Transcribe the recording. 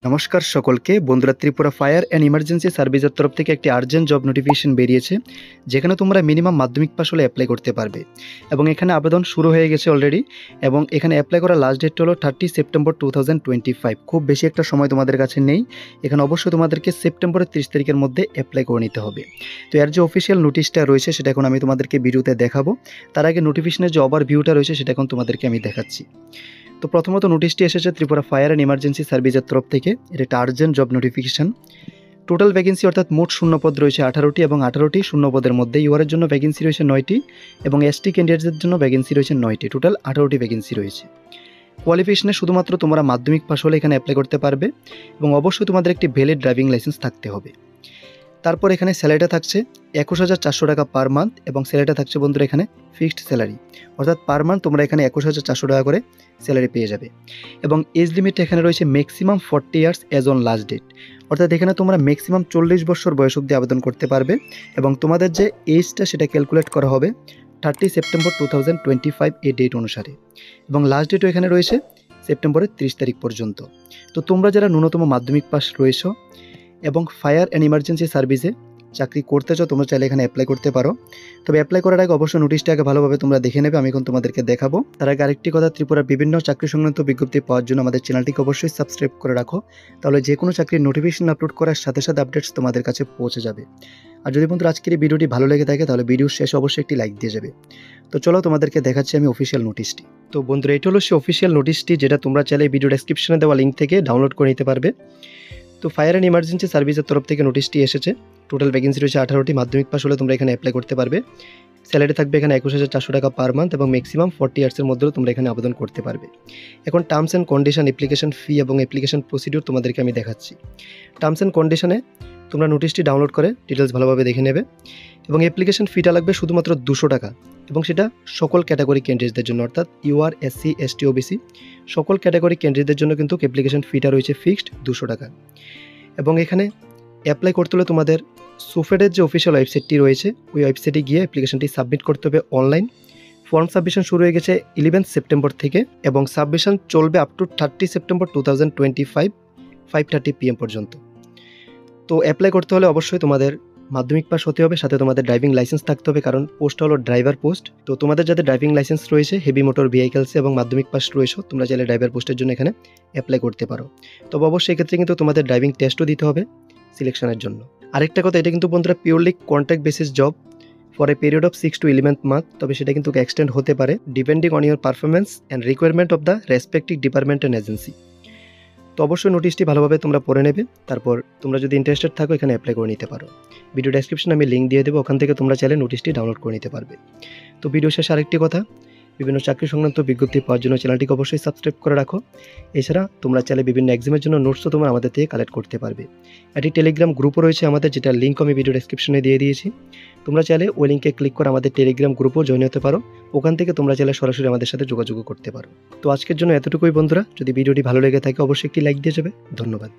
নমস্কার সকলকে বন্ধুরা, ত্রিপুরা ফায়ার অ্যান্ড ইমার্জেন্সি সার্ভিসের তরফ থেকে একটি আর্জেন্ট জব নোটিফিকেশন বেরিয়েছে, যেখানে তোমরা মিনিমাম মাধ্যমিক পাস হলে অ্যাপ্লাই করতে পারবে। এবং এখানে আবেদন শুরু হয়ে গেছে অলরেডি, এবং এখানে অ্যাপ্লাই করার লাস্ট ডেট হলো 30 সেপ্টেম্বর 2025। খুব বেশি একটা সময় তোমাদের কাছে নেই। এখানে অবশ্যই তোমাদেরকে সেপ্টেম্বরের 30 তারিখের মধ্যে অ্যাপ্লাই করে নিতে হবে। তো এর যে অফিসিয়াল নোটিশটা রয়েছে সেটা এখন আমি তোমাদেরকে ভিডিওতে দেখাবো। তার আগে নোটিফিকেশনের যে ওভারভিউটা রয়েছে সেটা এখন তোমাদেরকে আমি দেখাচ্ছি। তো প্রথমত নোটিশটি এসেছে ত্রিপুরা ফায়ার অ্যান্ড ইমার্জেন্সি সার্ভিসের তরফ থেকে। এটা একটা urgent job notification. Total vacancy অর্থাৎ মোট শূন্যপদ রয়েছে 18টি, এবং 18টি শূন্যপদের মধ্যে ইউআরের জন্য ভ্যাকেন্সি রয়েছে 9টি, এবং এসটি ক্যান্ডিডেটদের জন্য ভ্যাকেন্সি রয়েছে 9টি। টোটাল 18টি ভ্যাকেন্সি রয়েছে। কোয়ালিফিকেশনে শুধুমাত্র তোমরা মাধ্যমিক পাস হলে এখানে অ্যাপ্লাই করতে পারবে, এবং অবশ্যই তোমাদের একটি ভ্যালিড ড্রাইভিং লাইসেন্স থাকতে হবে। তারপর এখানে স্যালারিটা থাকছে 21,400 টাকা পার মান্থ, এবং স্যালারিটা থাকছে বন্ধুরা এখানে ফিক্সড স্যালারি, অর্থাৎ পার মান্থ তোমরা এখানে 21,400 টাকা করে স্যালারি পেয়ে যাবে। এবং এজ লিমিট এখানে রয়েছে maximum 40 years age on last date, অর্থাৎ এখানে তোমরা ম্যাক্সিমাম 40 বছর বয়স অবধি আবেদন করতে পারবে। এবং তোমাদের যে এজটা সেটা ক্যালকুলেট করা হবে 30 সেপ্টেম্বর 2025 এই ডেট অনুসারে, এবং লাস্ট ডেটও এখানে রয়েছে সেপ্টেম্বরের 30 তারিখ পর্যন্ত। তো তোমরা যারা ন্যূনতম মাধ্যমিক পাস রয়েছো এবং ফায়ার অ্যান্ড ইমার্জেন্সি সার্ভিসে চাকরি করতে চাও, তোমরা চাইলে এখানে অ্যাপ্লাই করতে পারো। তবে অ্যাপ্লাই করার আগে অবশ্যই নোটিশটাকে ভালোভাবে তোমরা দেখে নেবে, আমি এখন তোমাদেরকে দেখাবো। তার আগে আরেকটি কথা, ত্রিপুরার বিভিন্ন চাকরি সংক্রান্ত বিজ্ঞপ্তি পাওয়ার জন্য আমাদের চ্যানেলটিকে অবশ্যই সাবস্ক্রাইব করে রাখো, তাহলে যে কোনো চাকরির নোটিফিকেশন আপলোড করার সাথে সাথে আপডেটস তোমাদের কাছে পৌঁছে যাবে। আর যদি বন্ধুরা আজকের এই ভিডিওটি ভালো লেগে থাকে তাহলে ভিডিওর শেষে অবশ্যই একটি লাইক দিয়ে যাবে। তো চলো তোমাদেরকে দেখাচ্ছি আমি অফিসিয়াল নোটিশটি। তো বন্ধুরা, এটা হলো সেই অফিসিয়াল নোটিশটি, যেটা তোমরা চাইলে ভিডিও ডেসক্রিপশনে দেওয়া লিঙ্ক থেকে ডাউনলোড করে নিতে পারবে। তো ফায়ার অ্যান্ড ইমার্জেন্সি সার্ভিসের তরফ থেকে নোটিশটি এসেছে। টোটাল ভ্যাকেন্সি রয়েছে 18টি। মাধ্যমিক পাস হলে তোমরা এখানে অ্যাপ্লাই করতে পারবে। স্যালারি থাকবে এখানে 21,400 টাকা পার মান্থ, এবং ম্যাক্সিমাম 40 ইয়ার্সের মধ্যেও তোমরা এখানে আবেদন করতে পারবে। এখন terms and condition, application fee এবং অ্যাপ্লিকেশন প্রসিডিউর তোমাদেরকে আমি দেখাচ্ছি। টার্মস অ্যান্ড কন্ডিশনে তোমরা নোটিশটি ডাউনলোড করে ডিটেলস ভালোভাবে দেখে নেবে। এবং অ্যাপ্লিকেশন ফিটা লাগবে শুধুমাত্র 200 টাকা, এবং সেটা সকল ক্যাটাগরি ক্যান্ডিডেটদের জন্য, অর্থাৎ ইউআর, এসসি, এসটি, ওবিসি সকল ক্যাটাগরি ক্যান্ডিডেটদের জন্য কিন্তু অ্যাপ্লিকেশন ফিটা রয়েছে ফিক্সড 200 টাকা। এবং এখানে অ্যাপ্লাই করতে হলে তোমাদের সুফেডের যে অফিসিয়াল ওয়েবসাইটটি রয়েছে ওই ওয়েবসাইটে গিয়ে অ্যাপ্লিকেশনটি সাবমিট করতে হবে অনলাইন। ফর্ম সাবমিশন শুরু হয়ে গেছে 11 সেপ্টেম্বর থেকে, এবং সাবমিশন চলবে আপ টু 30 সেপ্টেম্বর 2025 5:30 PM পর্যন্ত। তো অ্যাপ্লাই করতে হলে অবশ্যই তোমাদের মাধ্যমিক পাস হতে হবে, সাথে তোমাদের ড্রাইভিং লাইসেন্স থাকতে হবে, কারণ পোস্টটা হলো ড্রাইভার পোস্ট। তো তোমাদের যাদের ড্রাইভিং লাইসেন্স রয়েছে হেভি মোটর ভেহিকেলসে এবং মাধ্যমিক পাস রয়েছে, তোমরা চাইলে ড্রাইভার পোস্টের জন্য এখানে অ্যাপ্লাই করতে পারো। তবে অবশ্যই এক্ষেত্রে কিন্তু তোমাদের ড্রাইভিং টেস্টও দিতে হবে সিলেকশনের জন্য। আরেকটা কথা, এটা কিন্তু বন্ধুরা purely contract basis job for a period of 6 to 11 month. তবে সেটা কিন্তু এক্সটেন্ড হতে পারে depending on your performance and requirement of the respective department and agency. তো অবশ্যই নোটিশটি ভালোভাবে তোমরা পড়ে নেবে, তারপর তোমরা যদি ইন্টারেস্টেড থাকো এখানে অ্যাপ্লাই করে নিতে পারো। ভিডিও ডেসক্রিপশনে আমি লিঙ্ক দিয়ে দেবো, ওখান থেকে তোমরা চাইলে নোটিশটি ডাউনলোড করে নিতে পারবে। তো ভিডিও শেষে আরেকটি কথা, বিভিন্ন চাকরি সংক্রান্ত বিজ্ঞপ্তি পাওয়ার জন্য চ্যানেলটিকে অবশ্যই সাবস্ক্রাইব করে রাখো। এছাড়া তোমরা চাইলে বিভিন্ন এক্সামের জন্য নোটসও তোমরা আমাদের থেকে কালেক্ট করতে পারবে। একটি টেলিগ্রাম গ্রুপও রয়েছে আমাদের, যেটা লিঙ্ক আমি ভিডিও ডেসক্রিপশনে দিয়ে দিয়েছি। তোমরা চাইলে ওই লিঙ্কে ক্লিক করে আমাদের টেলিগ্রাম গ্রুপও জয়েন হতে পারো। ওখান থেকে তোমরা চাইলে সরাসরি আমাদের সাথে যোগাযোগ করতে পারো। তো আজকের জন্য এতটুকুই বন্ধুরা, যদি ভিডিওটি ভালো লেগে থাকে অবশ্যই একটি লাইক দিয়ে যাবে। ধন্যবাদ।